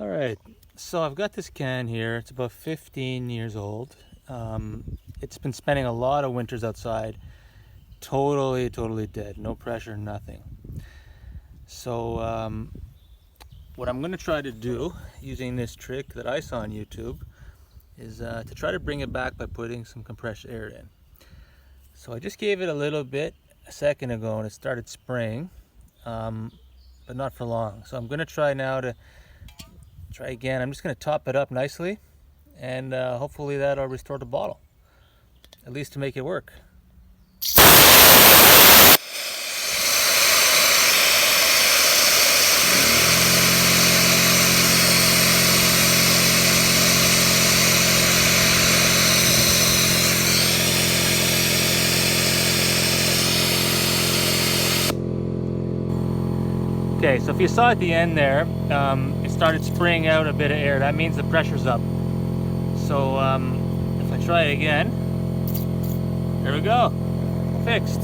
All right, so I've got this can here. It's about 15 years old. It's been spending a lot of winters outside, totally dead, no pressure, nothing. So what I'm going to try to do using this trick that I saw on YouTube is to try to bring it back by putting some compressed air in. So I just gave it a little bit a second ago and it started spraying, but not for long. So I'm going to try now to try again. I'm just going to top it up nicely, and hopefully that'll restore the bottle, at least to make it work. Okay, so if you saw at the end there, it started spraying out a bit of air. That means the pressure's up. So if I try it again, there we go, fixed.